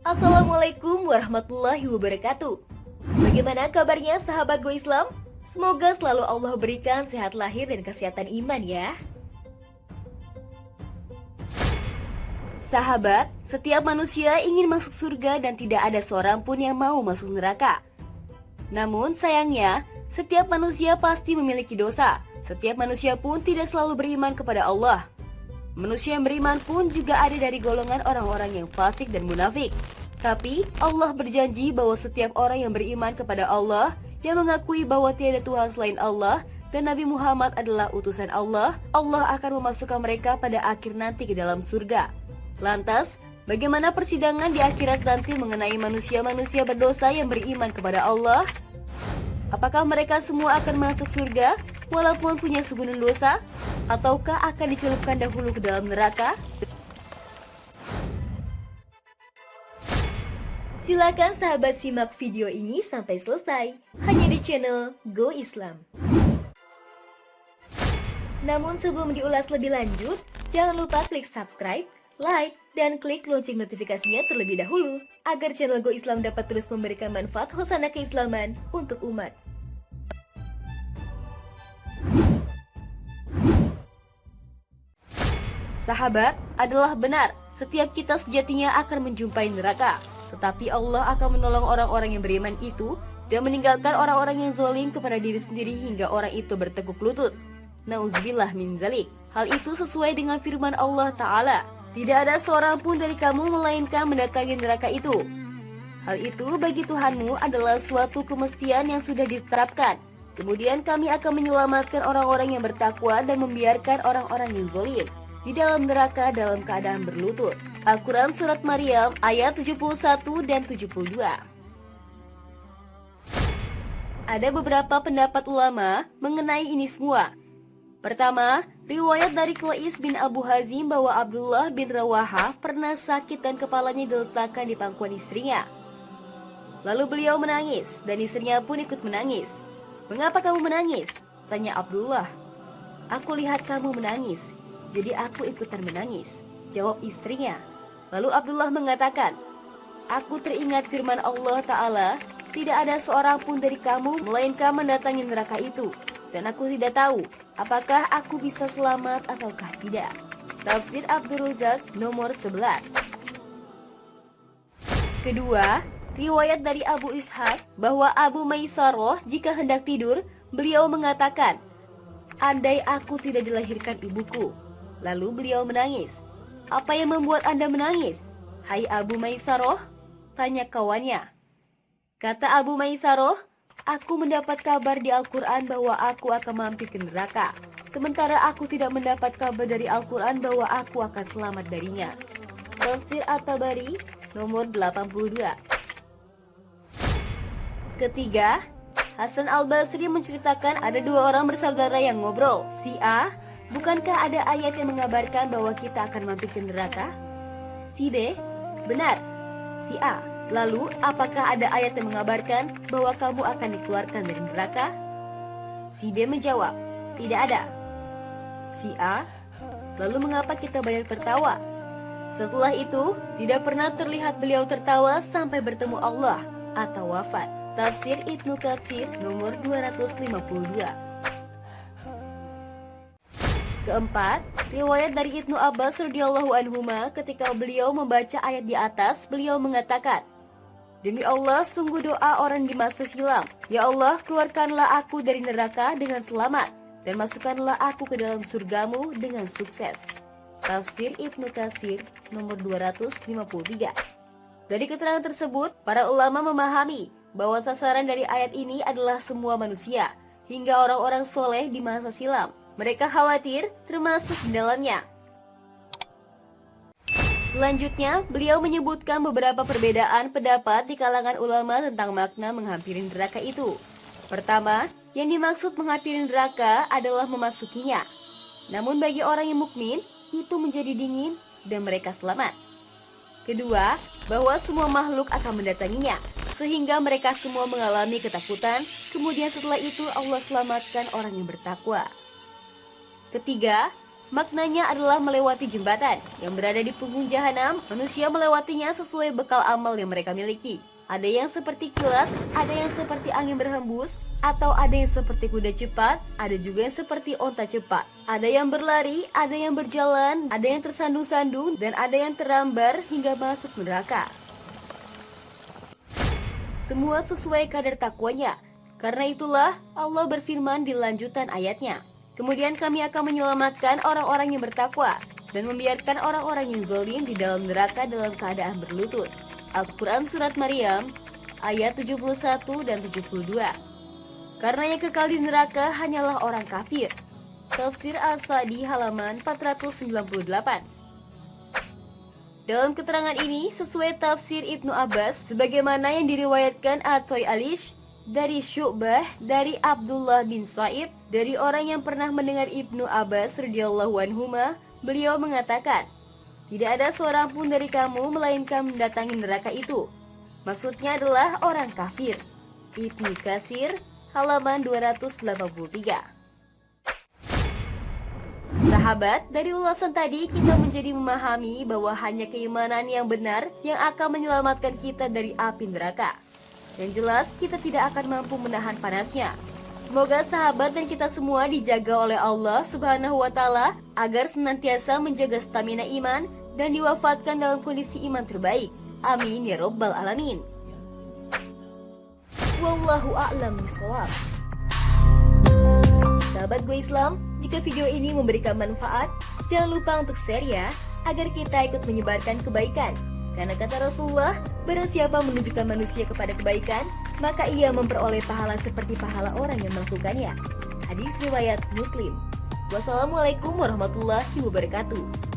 Assalamualaikum warahmatullahi wabarakatuh. Bagaimana kabarnya sahabat Go Islam? Semoga selalu Allah berikan sehat lahir dan kesehatan iman ya. Sahabat, setiap manusia ingin masuk surga dan tidak ada seorang pun yang mau masuk neraka. Namun sayangnya, setiap manusia pasti memiliki dosa. Setiap manusia pun tidak selalu beriman kepada Allah. Manusia yang beriman pun juga ada dari golongan orang-orang yang fasik dan munafik. Tapi Allah berjanji bahwa setiap orang yang beriman kepada Allah, yang mengakui bahwa tiada Tuhan selain Allah dan Nabi Muhammad adalah utusan Allah, Allah akan memasukkan mereka pada akhir nanti ke dalam surga. Lantas, bagaimana persidangan di akhirat nanti mengenai manusia-manusia berdosa yang beriman kepada Allah? Apakah mereka semua akan masuk surga walaupun punya segunung dosa? Ataukah akan dicelupkan dahulu ke dalam neraka? Silakan sahabat simak video ini sampai selesai hanya di channel Go Islam. Namun sebelum diulas lebih lanjut, jangan lupa klik subscribe, like, dan klik lonceng notifikasinya terlebih dahulu agar channel Go Islam dapat terus memberikan manfaat hosana keislaman untuk umat. Sahabat, adalah benar, setiap kita sejatinya akan menjumpai neraka. Tetapi Allah akan menolong orang-orang yang beriman itu dan meninggalkan orang-orang yang zalim kepada diri sendiri hingga orang itu bertekuk lutut. Nauzubillah min zalik. Hal itu sesuai dengan firman Allah Ta'ala. Tidak ada seorang pun dari kamu melainkan mendatangi neraka itu. Hal itu bagi Tuhanmu adalah suatu kemestian yang sudah diterapkan. Kemudian kami akan menyelamatkan orang-orang yang bertakwa dan membiarkan orang-orang yang zalim di dalam neraka dalam keadaan berlutut. Al-Quran Surat Maryam ayat 71 dan 72. Ada beberapa pendapat ulama mengenai ini semua. Pertama, riwayat dari Qais bin Abu Hazim bahwa Abdullah bin Rawaha pernah sakit dan kepalanya diletakkan di pangkuan istrinya. Lalu beliau menangis dan istrinya pun ikut menangis. "Mengapa kamu menangis?" tanya Abdullah. "Aku lihat kamu menangis, jadi aku ikutan menangis," jawab istrinya. Lalu Abdullah mengatakan, "Aku teringat firman Allah Ta'ala, tidak ada seorang pun dari kamu melainkan mendatangi neraka itu. Dan aku tidak tahu, apakah aku bisa selamat ataukah tidak." Tafsir Abdul Razak nomor 11. Kedua, riwayat dari Abu Ishaq bahwa Abu Maisarah jika hendak tidur, beliau mengatakan, "Andai aku tidak dilahirkan ibuku." Lalu beliau menangis. "Apa yang membuat Anda menangis, hai Abu Maisarah?" tanya kawannya. Kata Abu Maisarah, "Aku mendapat kabar di Al-Quran bahwa aku akan mampir ke neraka. Sementara aku tidak mendapat kabar dari Al-Quran bahwa aku akan selamat darinya." Tafsir At-Tabari nomor 82. Ketiga, Hasan Al-Basri menceritakan ada dua orang bersaudara yang ngobrol. Si A, "Bukankah ada ayat yang mengabarkan bahwa kita akan mampir ke neraka?" Si B, "Benar." Si A, "Lalu apakah ada ayat yang mengabarkan bahwa kamu akan dikeluarkan dari neraka?" Si B menjawab, "Tidak ada." Si A, "Lalu mengapa kita banyak tertawa?" Setelah itu, tidak pernah terlihat beliau tertawa sampai bertemu Allah atau wafat. Tafsir Ibnu Katsir nomor 252. Keempat, riwayat dari Ibnu Abbas radhiyallahu anhuma ketika beliau membaca ayat di atas, beliau mengatakan, "Demi Allah, sungguh doa orang di masa silam. Ya Allah, keluarkanlah aku dari neraka dengan selamat dan masukkanlah aku ke dalam surgamu dengan sukses." Tafsir Ibnu Katsir nomor 253. Dari keterangan tersebut, para ulama memahami bahwa sasaran dari ayat ini adalah semua manusia, hingga orang-orang soleh di masa silam. Mereka khawatir termasuk di dalamnya. Selanjutnya, beliau menyebutkan beberapa perbedaan pendapat di kalangan ulama tentang makna menghampiri neraka itu. Pertama, yang dimaksud menghampiri neraka adalah memasukinya. Namun bagi orang yang mukmin, itu menjadi dingin dan mereka selamat. Kedua, bahwa semua makhluk akan mendatanginya, sehingga mereka semua mengalami ketakutan. Kemudian setelah itu Allah selamatkan orang yang bertakwa. Ketiga, Maknanya adalah melewati jembatan yang berada di punggung jahanam. Manusia melewatinya sesuai bekal amal yang mereka miliki. Ada yang seperti kilat, ada yang seperti angin berhembus, atau ada yang seperti kuda cepat, ada juga yang seperti onta cepat. Ada yang berlari, ada yang berjalan, ada yang tersandung-sandung, dan ada yang terambar hingga masuk neraka. Semua sesuai kadar takwanya. Karena itulah Allah berfirman di lanjutan ayatnya, kemudian kami akan menyelamatkan orang-orang yang bertakwa dan membiarkan orang-orang yang zalim di dalam neraka dalam keadaan berlutut. Al-Quran Surat Maryam ayat 71 dan 72. Karena yang kekal di neraka hanyalah orang kafir. Tafsir As-Sa'di halaman 498. Dalam keterangan ini sesuai tafsir Ibnu Abbas sebagaimana yang diriwayatkan At-Toy Alish dari Syu'bah dari Abdullah bin Sa'ib dari orang yang pernah mendengar Ibnu Abbas radhiyallahu anhuma, beliau mengatakan, tidak ada seorang pun dari kamu melainkan mendatangi neraka itu. Maksudnya adalah orang kafir. Ibnu Katsir halaman 283. Sahabat, dari ulasan tadi kita menjadi memahami bahwa hanya keimanan yang benar yang akan menyelamatkan kita dari api neraka. Yang jelas kita tidak akan mampu menahan panasnya. Semoga sahabat dan kita semua dijaga oleh Allah Subhanahu wa Ta'ala agar senantiasa menjaga stamina iman dan diwafatkan dalam kondisi iman terbaik. Amin ya Rabbal Alamin. Wallahu a'lam bishawab. Sahabat Gue Islam, jika video ini memberikan manfaat, jangan lupa untuk share ya, agar kita ikut menyebarkan kebaikan. Karena kata Rasulullah, barang siapa menunjukkan manusia kepada kebaikan, maka ia memperoleh pahala seperti pahala orang yang melakukannya. Hadis riwayat Muslim. Wassalamualaikum warahmatullahi wabarakatuh.